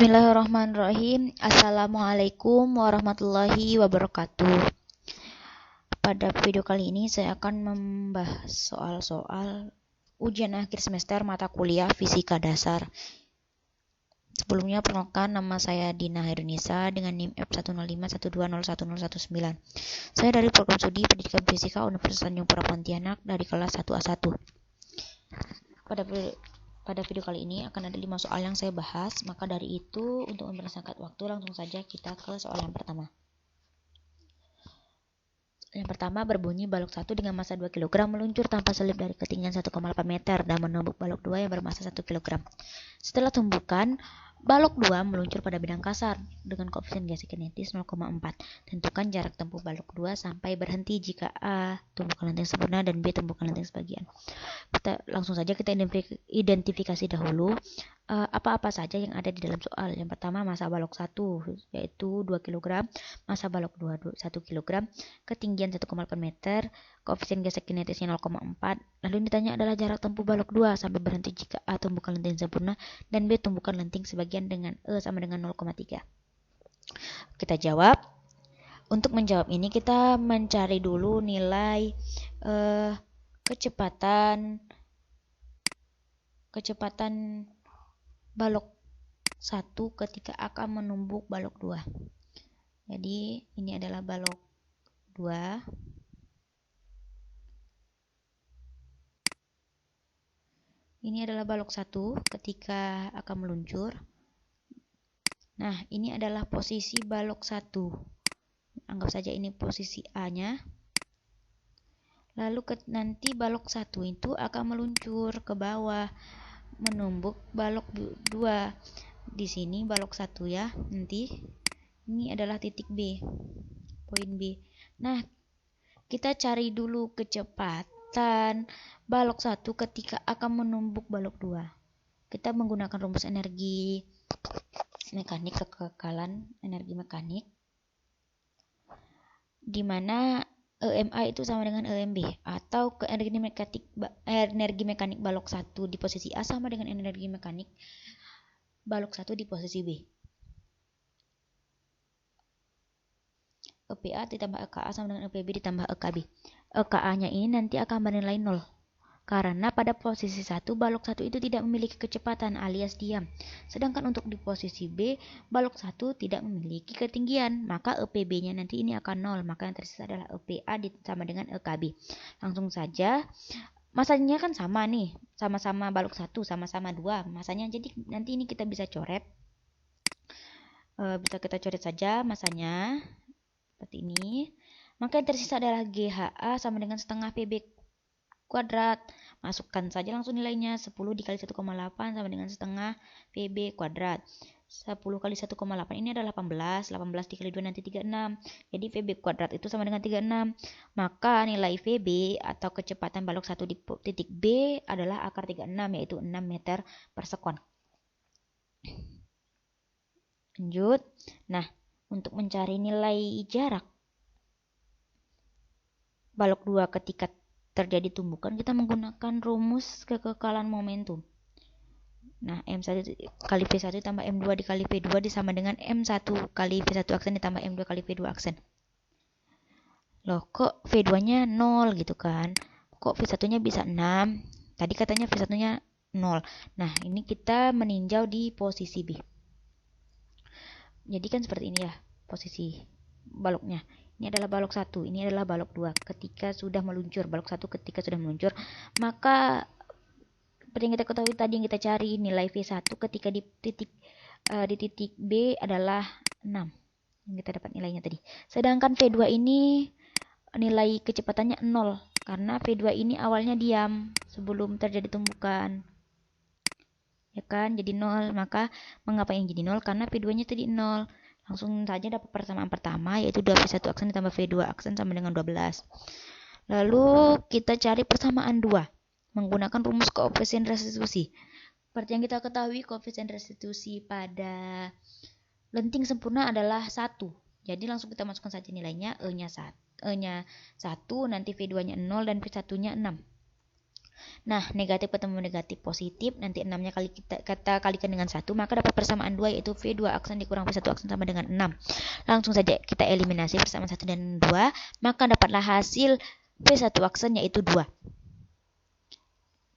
Bismillahirrahmanirrahim. Assalamualaikum warahmatullahi wabarakatuh. Pada video kali ini saya akan membahas soal-soal ujian akhir semester mata kuliah Fisika Dasar. Sebelumnya perkenalkan, nama saya Dina Hairunisa dengan NIM F10512011019. Saya dari Program Studi Pendidikan Fisika Universitas Tanjung Pura Pontianak dari kelas 1A1. Pada video kali ini akan ada 5 soal yang saya bahas, maka dari itu untuk mempersingkat waktu langsung saja kita ke soal yang pertama. Yang pertama berbunyi balok 1 dengan massa 2 kg meluncur tanpa selip dari ketinggian 1,8 meter dan menumbuk balok 2 yang bermassa 1 kg. Setelah tumbukan, balok 2 meluncur pada bidang kasar dengan koefisien geokinetis 0,4. Tentukan jarak tempuh balok 2 sampai berhenti jika A tumbukan lenteng sempurna dan B tumbukan lenteng sebagian. Langsung saja kita identifikasi dahulu apa-apa saja yang ada di dalam soal. Yang pertama massa balok 1 yaitu 2 kg, massa balok 2 1 kg, ketinggian 1,8 meter, koefisien geokinetisnya 0,4. Lalu yang ditanya adalah jarak tempuh balok 2 sampai berhenti jika A tumbukan lenteng sempurna dan B tumbukan lenteng sebagian dengan E sama dengan 0,3. Kita jawab. Untuk menjawab ini kita mencari dulu nilai kecepatan balok 1 ketika akan menumbuk balok 2. Jadi ini adalah balok 2. Ini adalah balok 1 ketika akan meluncur. Nah, ini adalah posisi balok 1. Anggap saja ini posisi A-nya. Lalu nanti balok 1 itu akan meluncur ke bawah menumbuk balok 2. Di sini balok 1 ya. Nanti ini adalah titik B. Poin B. Nah, kita cari dulu kecepatan balok 1 ketika akan menumbuk balok 2. Kita menggunakan rumus energi mekanik, kekekalan energi mekanik, di mana EMA itu sama dengan EMB, atau ke energi mekanik balok 1 di posisi A sama dengan energi mekanik balok 1 di posisi B. EPA ditambah EKA sama dengan EPB ditambah EKB. EKA-nya ini nanti akan bernilai 0. Karena pada posisi 1, balok 1 itu tidak memiliki kecepatan alias diam. Sedangkan untuk di posisi B, balok 1 tidak memiliki ketinggian. Maka EPB-nya nanti ini akan 0. Maka yang tersisa adalah EPA sama dengan EKB. Langsung saja, masanya kan sama nih. Sama-sama balok 1, sama-sama 2 masanya. Jadi nanti ini kita bisa coret. Bisa kita coret saja masanya. Seperti ini. Maka yang tersisa adalah GHA sama dengan setengah PB kuadrat. Masukkan saja langsung nilainya. 10 dikali 1,8 sama dengan setengah PB kuadrat. 10 kali 1,8 ini adalah 18. 18 dikali 2 nanti 36. Jadi PB kuadrat itu sama dengan 36. Maka nilai VB atau kecepatan balok 1 di titik B adalah akar 36, yaitu 6 meter per sekon. Lanjut. Nah, untuk mencari nilai jarak balok 2 ketika terjadi tumbukan, kita menggunakan rumus kekekalan momentum. Nah, M1 kali V1 tambah M2 dikali V2 disama dengan M1 kali V1 aksen ditambah M2 kali V2 aksen. Loh, kok V2-nya 0 gitu kan? Kok V1-nya bisa 6? Tadi katanya V1-nya 0. Nah, ini kita meninjau di posisi B. Jadi kan seperti ini ya, posisi baloknya. Ini adalah balok 1, ini adalah balok 2 ketika sudah meluncur. Balok 1 ketika sudah meluncur, maka seperti yang kita ketahui tadi yang kita cari nilai V1 ketika di titik B adalah 6. Yang kita dapat nilainya tadi. Sedangkan V2 ini nilai kecepatannya 0 karena V2 ini awalnya diam sebelum terjadi tumbukan. Ya kan? Jadi 0. Maka mengapa yang jadi 0? Karena V2-nya tadi 0. Langsung saja dapat persamaan pertama, yaitu 2V1 aksen ditambah V2 aksen sama dengan 12. Lalu kita cari persamaan 2 menggunakan rumus koefisien restitusi. Seperti yang kita ketahui, koefisien restitusi pada lenting sempurna adalah 1. Jadi langsung kita masukkan saja nilainya. E-nya 1, nanti V2-nya 0 dan V1-nya 6. Nah, negatif ketemu negatif positif, nanti 6-nya kita kalikan dengan 1, maka dapat persamaan 2, yaitu V2 aksen dikurang V1 aksen sama dengan 6. Langsung saja kita eliminasi persamaan 1 dan 2, maka dapatlah hasil V1 aksen yaitu 2.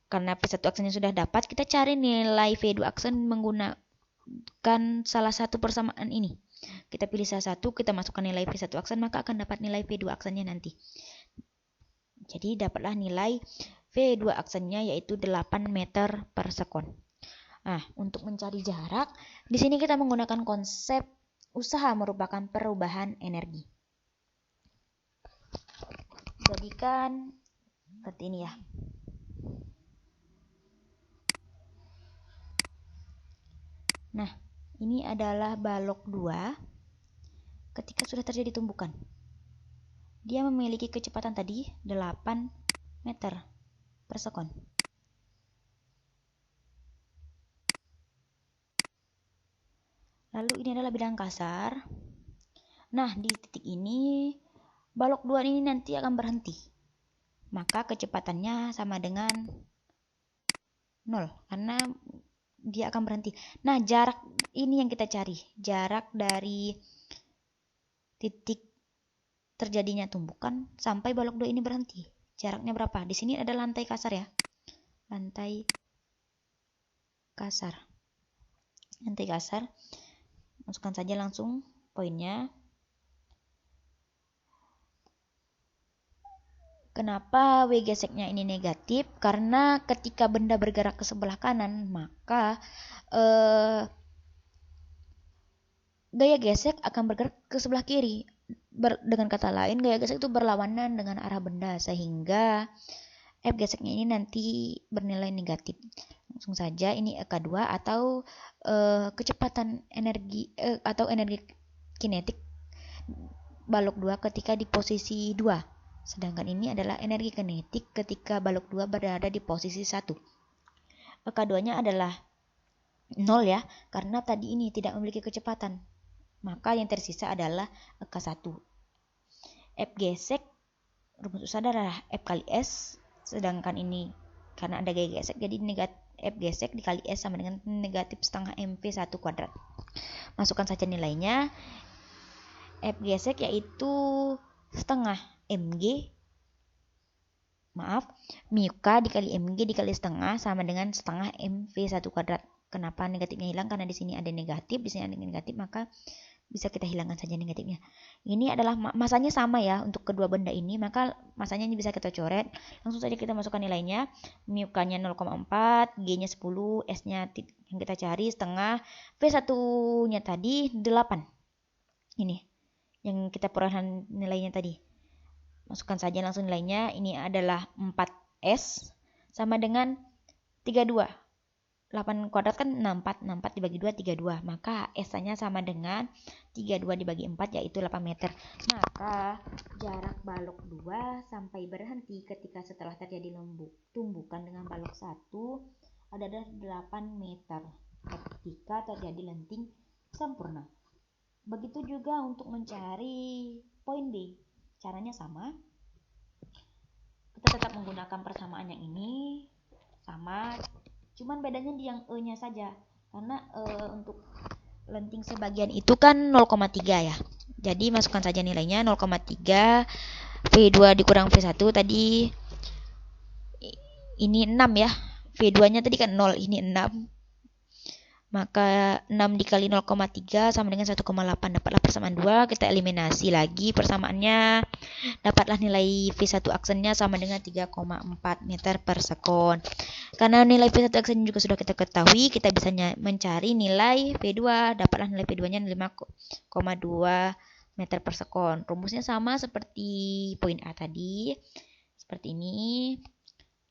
Karena V1 aksennya sudah dapat, kita cari nilai V2 aksen menggunakan salah satu persamaan ini. Kita pilih salah satu, kita masukkan nilai V1 aksen, maka akan dapat nilai V2 aksennya nanti. Jadi dapatlah nilai V2 aksennya yaitu 8 meter per sekon. Nah, untuk mencari jarak, di sini kita menggunakan konsep usaha merupakan perubahan energi. Jadikan seperti ini ya. Nah, ini adalah balok 2 ketika sudah terjadi tumbukan. Dia memiliki kecepatan tadi 8 meter per sekon. Lalu ini adalah bidang kasar. Nah, di titik ini balok 2 ini nanti akan berhenti. Maka kecepatannya sama dengan 0 karena dia akan berhenti. Nah, jarak ini yang kita cari. Jarak dari titik terjadinya tumbukan sampai balok 2 ini berhenti. Jaraknya berapa? Di sini ada lantai kasar ya. Lantai kasar. Lantai kasar. Masukkan saja langsung poinnya. Kenapa W geseknya ini negatif? Karena ketika benda bergerak ke sebelah kanan, maka gaya gesek akan bergerak ke sebelah kiri. Dengan kata lain, gaya gesek itu berlawanan dengan arah benda, sehingga F geseknya ini nanti bernilai negatif. Langsung saja ini K2 atau kecepatan energi atau energi kinetik balok 2 ketika di posisi 2. Sedangkan ini adalah energi kinetik ketika balok 2 berada di posisi 1. K2-nya adalah 0 ya, karena tadi ini tidak memiliki kecepatan. Maka yang tersisa adalah K1. F gesek, rumus usaha adalah F kali S, sedangkan ini karena ada gaya gesek, jadi F gesek dikali S sama dengan negatif setengah mv1 kuadrat. Masukkan saja nilainya. F gesek yaitu setengah mg, mu k dikali mg dikali setengah sama dengan setengah mv1 kuadrat. Kenapa negatifnya hilang? Karena di sini ada negatif, di sini ada negatif, maka bisa kita hilangkan saja negatifnya. Ini adalah masanya sama ya untuk kedua benda ini, maka masanya ini bisa kita coret. Langsung saja kita masukkan nilainya. Mu k-nya 0,4, G-nya 10, S-nya yang kita cari setengah, V1-nya tadi 8. Ini yang kita peroleh nilainya tadi. Masukkan saja langsung nilainya. Ini adalah 4S sama dengan 32. 8 kuadrat kan 64, 64 dibagi 2, 32. Maka S-nya sama dengan 32 dibagi 4, yaitu 8 meter. Maka jarak balok 2 sampai berhenti ketika setelah terjadi tumbukan dengan balok 1 adalah 8 meter ketika terjadi lenting sempurna. Begitu juga untuk mencari poin B. Caranya sama. Kita tetap menggunakan persamaan yang ini. Sama. Cuman bedanya di yang E-nya saja. Karena untuk lenting sebagian itu kan 0,3 ya. Jadi masukkan saja nilainya 0,3. V2 dikurang V1 tadi. Ini 6 ya. V2-nya tadi kan 0. Ini 6. Maka 6 dikali 0,3 sama dengan 1,8. Dapatlah persamaan 2. Kita eliminasi lagi persamaannya. Dapatlah nilai V1 aksennya sama dengan 3,4 meter per sekon. Karena nilai V1 aksen juga sudah kita ketahui, kita bisa mencari nilai V2. Dapatlah nilai V2-nya 5,2 meter per sekon. Rumusnya sama seperti poin A tadi. Seperti ini.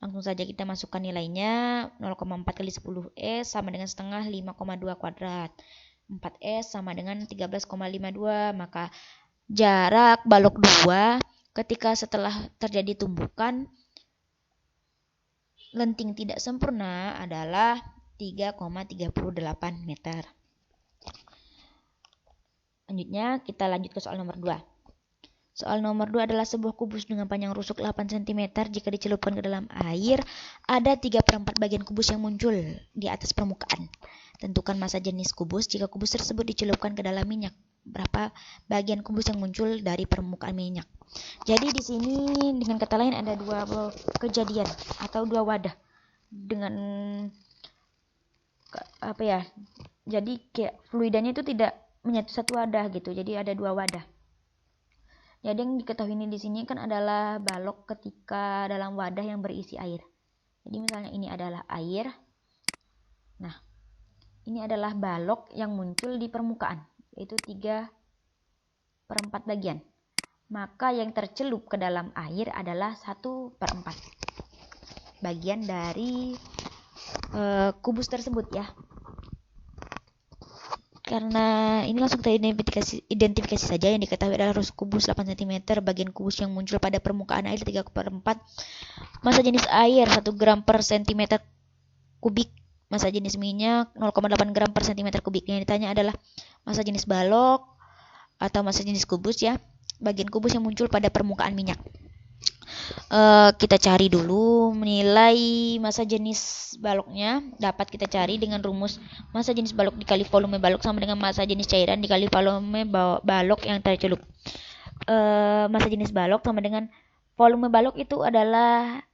Langsung saja kita masukkan nilainya. 0,4 kali 10S sama dengan setengah 5,2 kuadrat. 4S sama dengan 13,52. Maka jarak balok 2 ketika setelah terjadi tumbukan lenting tidak sempurna adalah 3,38 meter. Selanjutnya kita lanjut ke soal nomor 2. Soal nomor 2 adalah sebuah kubus dengan panjang rusuk 8 cm jika dicelupkan ke dalam air, ada 3/4 bagian kubus yang muncul di atas permukaan. Tentukan massa jenis kubus jika kubus tersebut dicelupkan ke dalam minyak. Berapa bagian kubus yang muncul dari permukaan minyak? Jadi di sini dengan kata lain ada dua kejadian atau dua wadah dengan apa ya? Jadi kayak fluidanya itu tidak menyatu satu wadah gitu. Jadi ada dua wadah. Jadi yang diketahui ini di sini kan adalah balok ketika dalam wadah yang berisi air. Jadi misalnya ini adalah air. Nah, ini adalah balok yang muncul di permukaan, yaitu 3/4 bagian. Maka yang tercelup ke dalam air adalah 1/4 bagian dari kubus tersebut ya. Karena ini langsung kita identifikasi saja, yang diketahui adalah rusuk kubus 8 cm, bagian kubus yang muncul pada permukaan air 3/4, massa jenis air 1 gram per cm kubik, massa jenis minyak 0,8 gram per cm kubik. Yang ditanya adalah massa jenis balok atau massa jenis kubus ya, bagian kubus yang muncul pada permukaan minyak. Kita cari dulu nilai massa jenis baloknya. Dapat kita cari dengan rumus massa jenis balok dikali volume balok sama dengan massa jenis cairan dikali volume balok yang tercelup. Massa jenis balok sama dengan volume balok itu adalah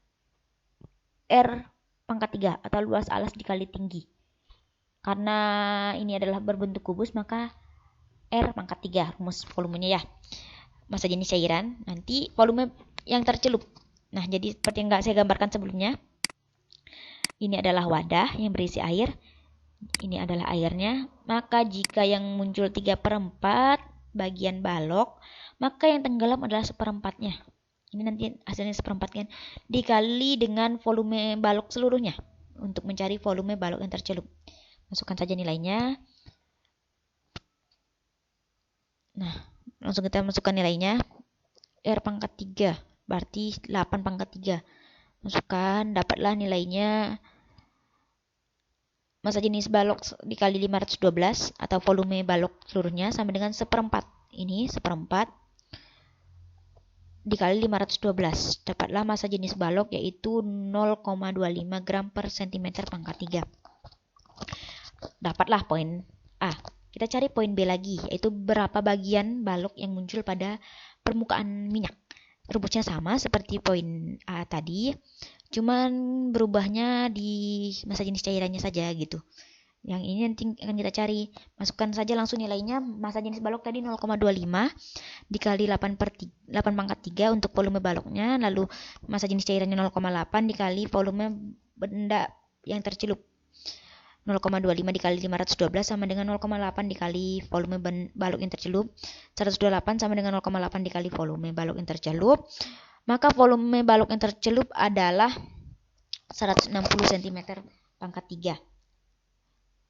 R pangkat 3 atau luas alas dikali tinggi. Karena ini adalah berbentuk kubus, maka R pangkat 3 rumus volumenya ya. Massa jenis cairan, nanti volume yang tercelup. Nah, jadi seperti yang saya gambarkan sebelumnya, ini adalah wadah yang berisi air, ini adalah airnya, maka jika yang muncul 3/4 bagian balok, maka yang tenggelam adalah 1/4-nya. Ini nanti hasilnya 1/4 kan, dikali dengan volume balok seluruhnya, untuk mencari volume balok yang tercelup. Masukkan saja nilainya. Nah, langsung kita masukkan nilainya. R pangkat 3 berarti 8 pangkat 3. Masukkan, dapatlah nilainya massa jenis balok dikali 512 atau volume balok seluruhnya sama dengan 1/4. Ini 1/4 dikali 512. Dapatlah massa jenis balok yaitu 0,25 gram per cm pangkat 3. Dapatlah poin A. Kita cari poin B lagi, yaitu berapa bagian balok yang muncul pada permukaan minyak. Rumusnya sama seperti poin A tadi, cuman berubahnya di massa jenis cairannya saja gitu. Yang ini nanti akan kita cari. Masukkan saja langsung nilainya. Massa jenis balok tadi 0,25 dikali 8 pangkat 3 untuk volume baloknya, lalu massa jenis cairannya 0,8 dikali volume benda yang tercelup. 0,25 dikali 512 sama dengan 0,8 dikali volume balok yang tercelup. 128 sama dengan 0,8 dikali volume balok yang tercelup. Maka volume balok yang tercelup adalah 160 cm pangkat 3.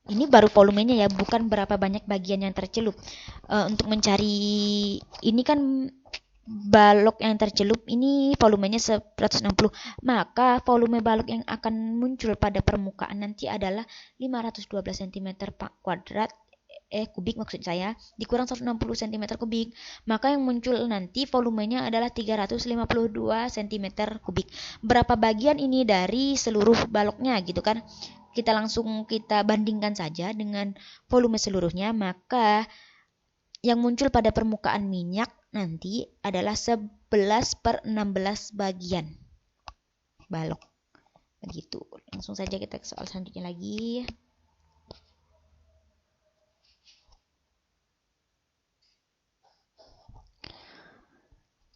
Ini baru volumenya ya, bukan berapa banyak bagian yang tercelup. Untuk mencari ini kan balok yang tercelup, ini volumenya 160, maka volume balok yang akan muncul pada permukaan nanti adalah 512 cm kuadrat kubik maksud saya, dikurang 160 cm kubik, maka yang muncul nanti volumenya adalah 352 cm kubik. Berapa bagian ini dari seluruh baloknya gitu kan, kita bandingkan saja dengan volume seluruhnya, maka yang muncul pada permukaan minyak nanti adalah 11/16 bagian balok. Begitu. Langsung saja kita ke soal selanjutnya lagi.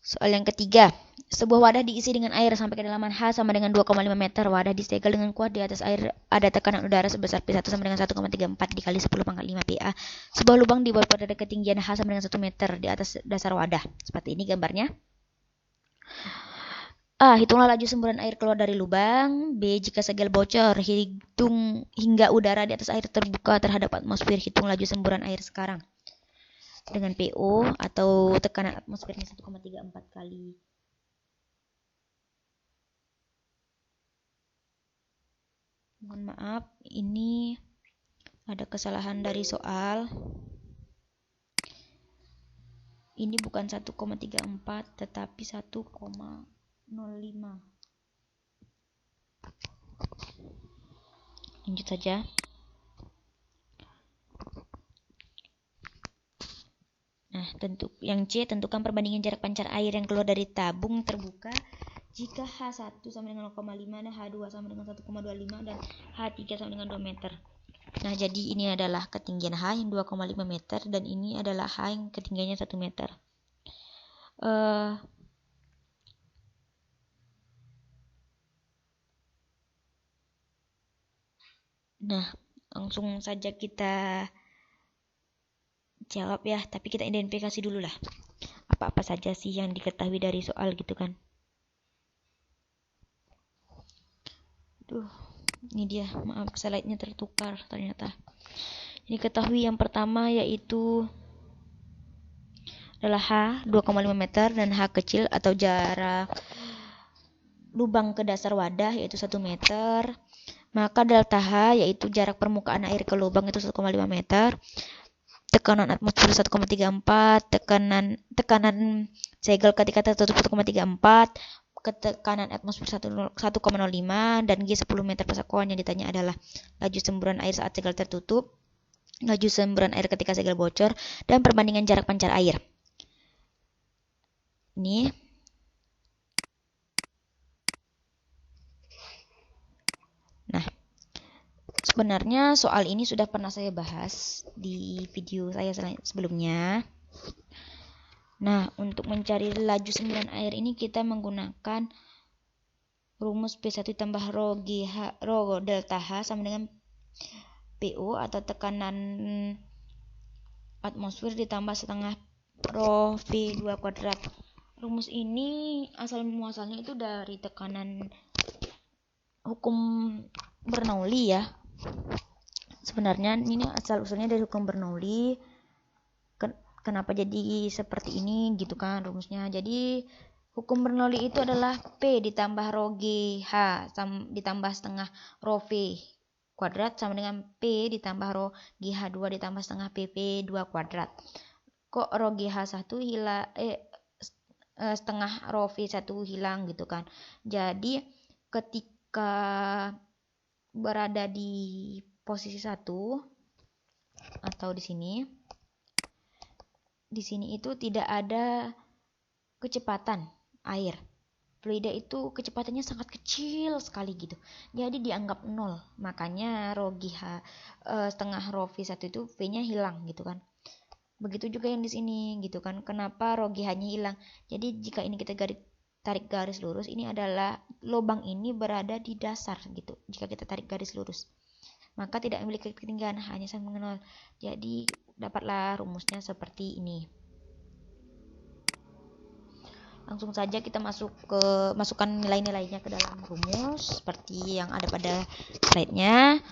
Soal yang ketiga. Sebuah wadah diisi dengan air sampai kedalaman H sama dengan 2,5 meter. Wadah disegel dengan kuat di atas air. Ada tekanan udara sebesar P1 sama dengan 1,34 dikali 10 pangkat 5 PA. Sebuah lubang dibuat pada ketinggian H sama dengan 1 meter di atas dasar wadah. Seperti ini gambarnya. A. Hitunglah laju semburan air keluar dari lubang. B. Jika segel bocor, hitung hingga udara di atas air terbuka terhadap atmosfer. Hitung laju semburan air sekarang. Dengan PO atau tekanan atmosfernya 1,34 kali. Mohon maaf, ini ada kesalahan dari soal. ini bukan 1,34 tetapi 1,05. Lanjut saja. Nah, yang C, tentukan perbandingan jarak pancar air yang keluar dari tabung terbuka jika H1 sama dengan 0,5 dan H2 sama dengan 1,25 dan H3 sama dengan 2 meter. Nah, jadi ini adalah ketinggian H yang 2,5 meter dan ini adalah H yang ketinggiannya 1 meter. Nah, langsung saja kita jawab ya, tapi kita identifikasi dulu lah. Apa-apa saja sih yang diketahui dari soal gitu kan. Ini dia, maaf slide-nya tertukar ternyata. Ini ketahui yang pertama yaitu adalah H 2,5 meter dan H kecil atau jarak lubang ke dasar wadah yaitu 1 meter. Maka delta H yaitu jarak permukaan air ke lubang itu 1,5 meter. Tekanan atmosfer 1,34, tekanan segel ketika tertutup 1,34, tekanan atmosfer 1,05 dan G 10 meter per sekon. Yang ditanya adalah laju semburan air saat segel tertutup, laju semburan air ketika segel bocor, dan perbandingan jarak pancar air. Ini nah, sebenarnya soal ini sudah pernah saya bahas di video saya sebelumnya. Nah, untuk mencari laju semburan air ini kita menggunakan rumus P1 tambah rho delta H sama dengan PO atau tekanan atmosfer ditambah setengah rho V2 kuadrat. Rumus ini asal muasalnya itu dari tekanan hukum Bernoulli ya. Sebenarnya ini asal usulnya dari hukum Bernoulli. Kenapa jadi seperti ini gitu kan rumusnya. Jadi hukum Bernoulli itu adalah P ditambah rho GH ditambah setengah rho V kuadrat sama dengan P ditambah rho GH2 ditambah setengah PP2 kuadrat. Kok rho GH1 hilang setengah rho V1 hilang gitu kan. Jadi ketika berada di posisi 1 atau di sini itu tidak ada kecepatan air. Fluida itu kecepatannya sangat kecil sekali gitu. Jadi dianggap 0. Makanya rho GH setengah rho V1 itu V-nya hilang gitu kan. Begitu juga yang di sini gitu kan. Kenapa rho GH-nya hilang? Jadi jika ini kita tarik garis lurus, ini adalah lubang ini berada di dasar gitu. Jika kita tarik garis lurus, maka tidak memiliki ketinggian, hanya sama dengan 0. Jadi dapatlah rumusnya seperti ini. Langsung saja kita masukkan nilai-nilainya ke dalam rumus seperti yang ada pada slide-nya.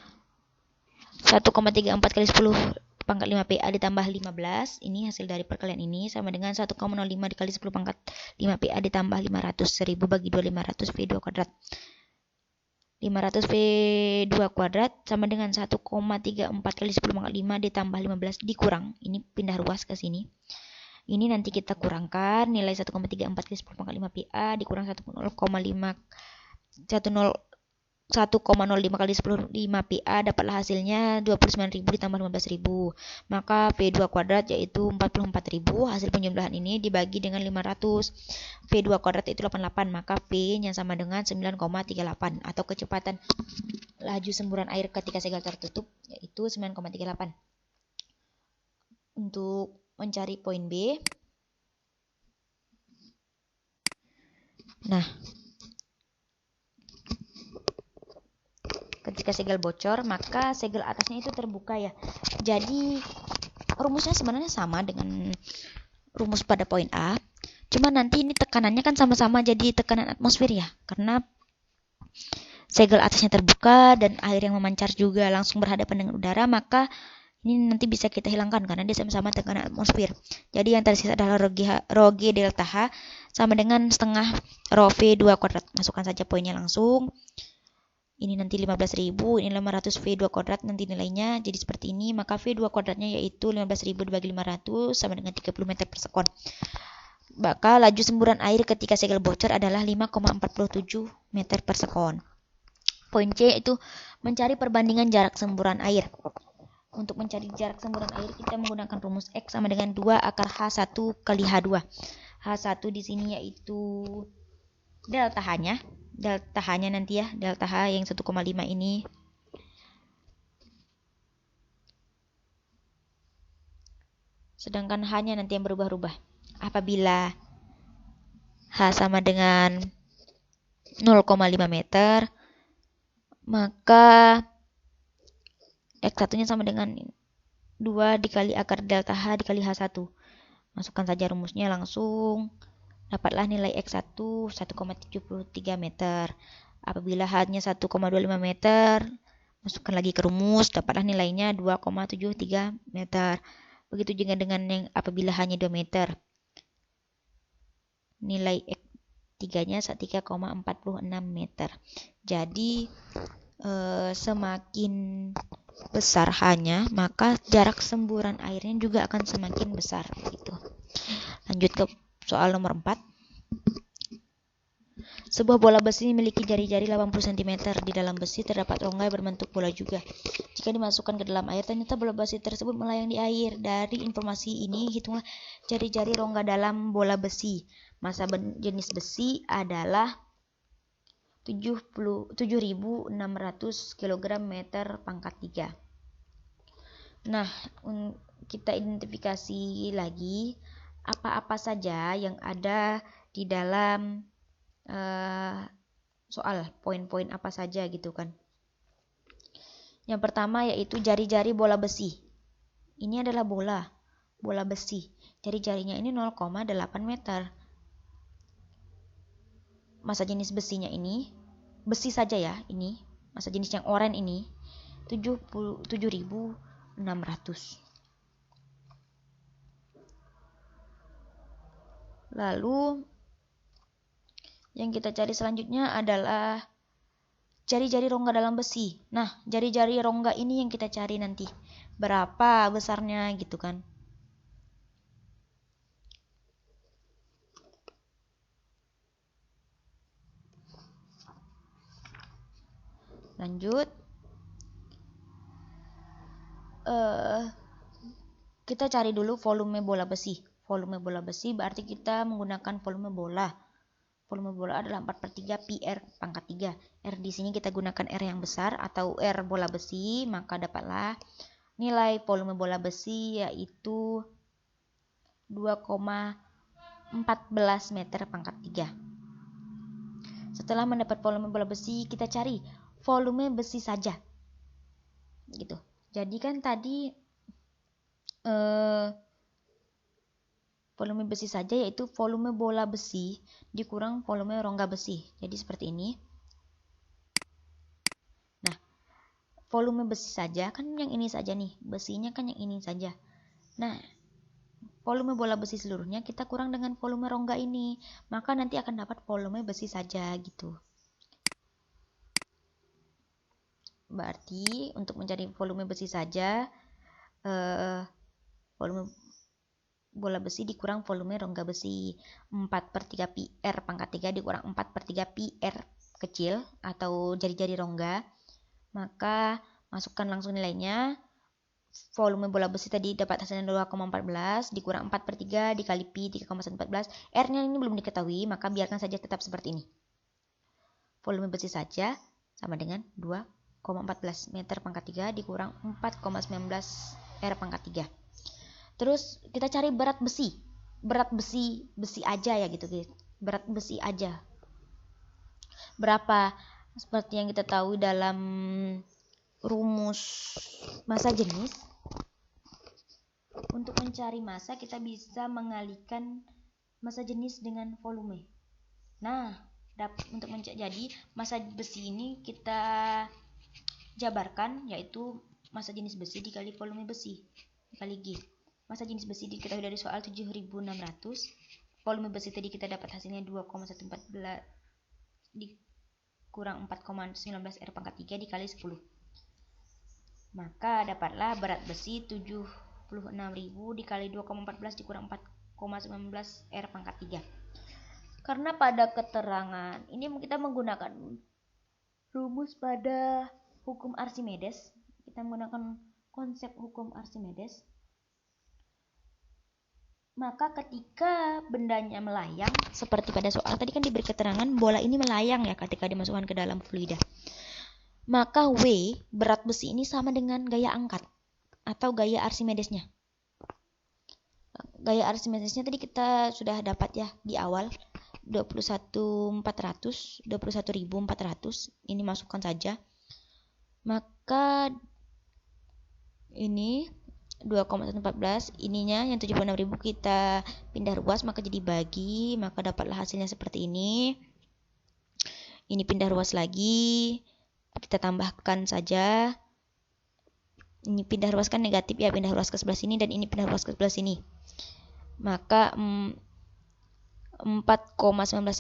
1,34 kali 10 pangkat 5 PA ditambah 15, ini hasil dari perkalian ini sama dengan 1,05 dikali 10 pangkat 5 PA ditambah 500, 1000 bagi 2, 500 V2 kuadrat. 500 V2 kuadrat sama dengan 1,34 kali 10 pangkat 5 ditambah 15 dikurang, ini pindah ruas ke sini. Ini nanti kita kurangkan nilai 1,34 kali 10 pangkat 5 PA dikurang 1,05 kali 10 5 PA, dapatlah hasilnya 29.000 ditambah 15.000. Maka V2 kuadrat yaitu 44.000. Hasil penjumlahan ini dibagi dengan 500. V2 kuadrat itu 88, maka V-nya sama dengan 9,38 atau kecepatan laju semburan air ketika segel tertutup yaitu 9,38. Untuk mencari poin B. Nah, ketika segel bocor, maka segel atasnya itu terbuka ya. Jadi rumusnya sebenarnya sama dengan rumus pada poin A. Cuma nanti ini tekanannya kan sama-sama jadi tekanan atmosfer ya. Karena segel atasnya terbuka dan air yang memancar juga langsung berhadapan dengan udara, maka ini nanti bisa kita hilangkan karena dia sama-sama tekanan atmosfer. Jadi yang tersisa adalah rho G delta H sama dengan setengah rho V2 kuadrat. Masukkan saja poinnya langsung. ini nanti 15.000, ini 500 V2 kuadrat nanti nilainya jadi seperti ini, maka V2 kuadratnya yaitu 15.000 dibagi 500 sama dengan 30 meter per sekon. Maka laju semburan air ketika segel bocor adalah 5,47 meter per sekon. Poin C yaitu mencari perbandingan jarak semburan air. Untuk mencari jarak semburan air kita menggunakan rumus X sama dengan 2 akar H1 kali H2. H1 di sini yaitu delta H-nya. Delta H-nya nanti ya, delta H yang 1,5 ini. Sedangkan H-nya nanti yang berubah-ubah. Apabila H sama dengan 0,5 meter, maka X1-nya sama dengan 2 dikali akar delta H dikali H1. Masukkan saja rumusnya langsung. Dapatlah nilai X1 1,73 meter. Apabila H-nya 1,25 meter, masukkan lagi ke rumus, dapatlah nilainya 2,73 meter. Begitu juga dengan yang apabila H-nya 2 meter. Nilai X3-nya 3,46 meter. Jadi semakin besar H-nya, maka jarak semburan airnya juga akan semakin besar gitu. Lanjut ke soal nomor 4. Sebuah bola besi memiliki jari-jari 80 cm. Di dalam besi terdapat rongga berbentuk bola juga. Jika dimasukkan ke dalam air, ternyata bola besi tersebut melayang di air. Dari informasi ini, hitunglah jari-jari rongga dalam bola besi. Massa jenis besi adalah 7.600 kg meter pangkat 3. Nah, kita identifikasi lagi apa-apa saja yang ada di dalam soal, poin-poin apa saja gitu kan. Yang pertama yaitu jari-jari bola besi. Ini adalah bola besi. Jari-jarinya ini 0,8 meter. Massa jenis besinya ini, besi saja ya, ini massa jenis yang oranye ini 7.600. Lalu yang kita cari selanjutnya adalah jari-jari rongga dalam besi. Nah, jari-jari rongga ini yang kita cari nanti. Berapa besarnya gitu kan. Lanjut. Kita cari dulu volume bola besi. Volume bola besi berarti kita menggunakan volume bola. Volume bola adalah 4/3 pi R pangkat 3. R di sini kita gunakan R yang besar atau R bola besi, maka dapatlah nilai volume bola besi yaitu 2,14 meter pangkat 3. Setelah mendapat volume bola besi, kita cari volume besi saja. Gitu. Jadi kan tadi volume besi saja yaitu volume bola besi dikurang volume rongga besi. Jadi seperti ini. Nah, volume besi saja kan yang ini saja nih. Besinya kan yang ini saja. Nah, volume bola besi seluruhnya kita kurang dengan volume rongga ini. Maka nanti akan dapat volume besi saja gitu. Berarti untuk mencari volume besi saja, volume bola besi dikurang volume rongga besi. 4/3 pi R pangkat 3 dikurang 4/3 pi R kecil atau jari-jari rongga. Maka masukkan langsung nilainya. Volume bola besi tadi dapat hasilnya 2,14 dikurang 4/3 dikali pi 3,14. R-nya ini belum diketahui, maka biarkan saja tetap seperti ini. Volume besi saja sama dengan 2,14 meter pangkat 3 dikurang 4,19 R pangkat 3. Terus kita cari berat besi. Berat besi aja ya gitu. Berat besi aja. Berapa? Seperti yang kita tahu dalam rumus massa jenis. Untuk mencari massa kita bisa mengalihkan massa jenis dengan volume. Nah, untuk jadi massa besi ini kita jabarkan yaitu massa jenis besi dikali volume besi dikali G. Massa jenis besi diketahui dari soal 7.600. Volume besi tadi kita dapat hasilnya 2,114 kurang 4,19 R pangkat 3 dikali 10. Maka dapatlah berat besi 76.000 dikali 2,14 dikurang 4,19 R pangkat 3. Karena pada keterangan ini kita menggunakan rumus pada hukum Archimedes, kita menggunakan konsep hukum Archimedes. Maka ketika bendanya melayang, seperti pada soal tadi kan diberi keterangan bola ini melayang ya ketika dimasukkan ke dalam fluida. Maka W, berat besi ini sama dengan gaya angkat atau gaya Archimedesnya. Gaya Archimedesnya tadi kita sudah dapat ya di awal 21.400, 21.400. Ini masukkan saja. Maka ini 2,114, ininya yang 76.000 kita pindah ruas maka jadi bagi, maka dapatlah hasilnya seperti ini. Ini pindah ruas lagi, kita tambahkan saja. Ini pindah ruas kan negatif ya, pindah ruas ke sebelah sini, dan ini pindah ruas ke sebelah sini. Maka 4,19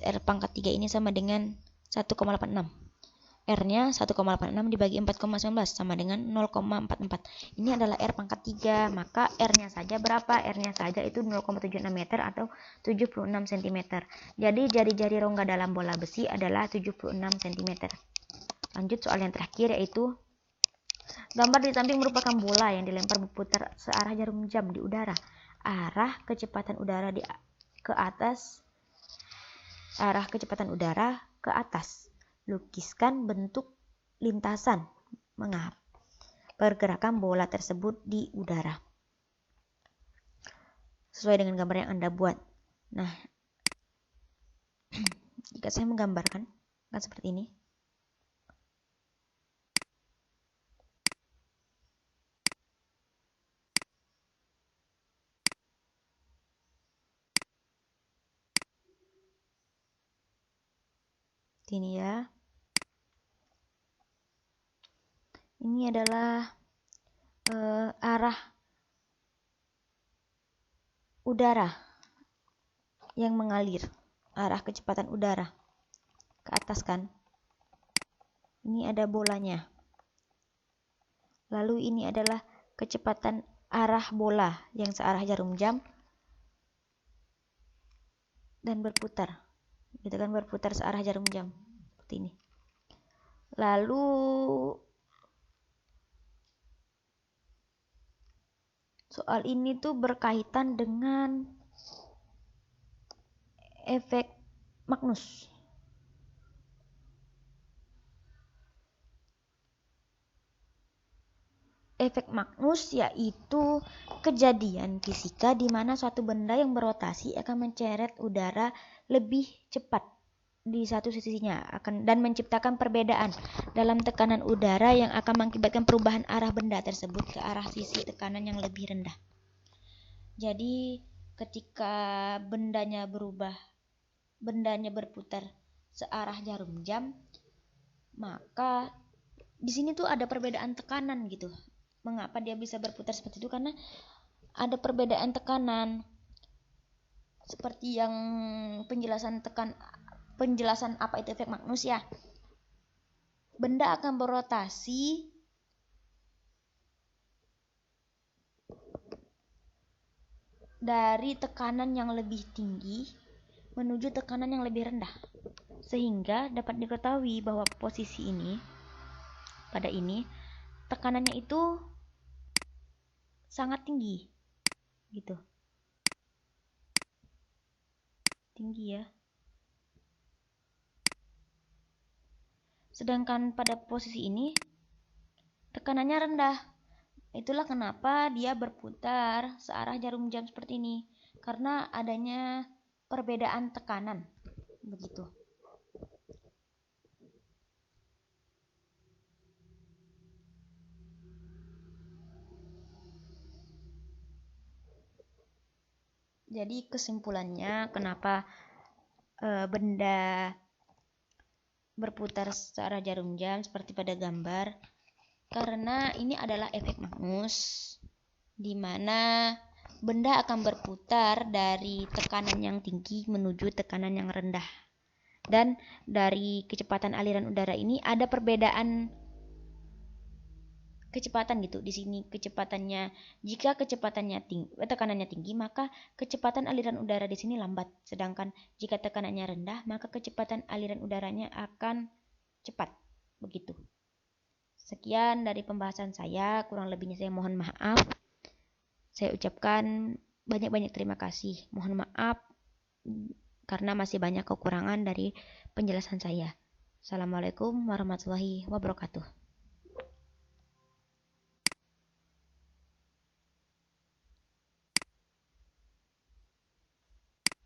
R pangkat 3 ini sama dengan 1,86. R-nya 1,86 dibagi 4,19 sama dengan 0,44. Ini adalah R pangkat 3, maka R-nya saja berapa? R-nya saja itu 0,76 meter atau 76 cm. Jadi jari-jari rongga dalam bola besi adalah 76 cm. Lanjut soal yang terakhir, yaitu gambar di samping merupakan bola yang dilempar berputar searah jarum jam di udara. Arah kecepatan udara ke atas. Lukiskan bentuk lintasan pergerakan bola tersebut di udara sesuai dengan gambar yang Anda buat. Nah, jika saya menggambarkan kan seperti ini. Ini ya. Ini adalah arah udara yang mengalir, arah kecepatan udara ke atas kan. Ini ada bolanya. Lalu ini adalah kecepatan arah bola yang searah jarum jam dan berputar. Gitu kan, berputar searah jarum jam seperti ini. Lalu soal ini tuh berkaitan dengan efek Magnus. Efek Magnus yaitu kejadian fisika di mana suatu benda yang berotasi akan menceret udara lebih cepat di satu sisinya dan menciptakan perbedaan dalam tekanan udara yang akan mengakibatkan perubahan arah benda tersebut ke arah sisi tekanan yang lebih rendah. Jadi ketika bendanya berputar searah jarum jam, maka di sini tuh ada perbedaan tekanan gitu. Mengapa dia bisa berputar seperti itu? Karena ada perbedaan tekanan. Seperti yang penjelasan apa itu efek Magnus ya. Benda akan berotasi dari tekanan yang lebih tinggi menuju tekanan yang lebih rendah. Sehingga dapat diketahui bahwa posisi ini, pada ini, tekanannya itu sangat tinggi. Gitu. Tinggi ya. Sedangkan pada posisi ini tekanannya rendah. Itulah kenapa dia berputar searah jarum jam seperti ini. Karena adanya perbedaan tekanan. Begitu. Jadi kesimpulannya kenapa benda berputar searah jarum jam seperti pada gambar, karena ini adalah efek Magnus di mana benda akan berputar dari tekanan yang tinggi menuju tekanan yang rendah. Dan dari kecepatan aliran udara ini ada perbedaan kecepatan gitu. Di sini kecepatannya, jika kecepatannya tinggi, tekanannya tinggi, maka kecepatan aliran udara di sini lambat. Sedangkan jika tekanannya rendah, maka kecepatan aliran udaranya akan cepat. Begitu. Sekian dari pembahasan saya, kurang lebihnya saya mohon maaf. Saya ucapkan banyak-banyak terima kasih. Mohon maaf karena masih banyak kekurangan dari penjelasan saya. Assalamualaikum warahmatullahi wabarakatuh.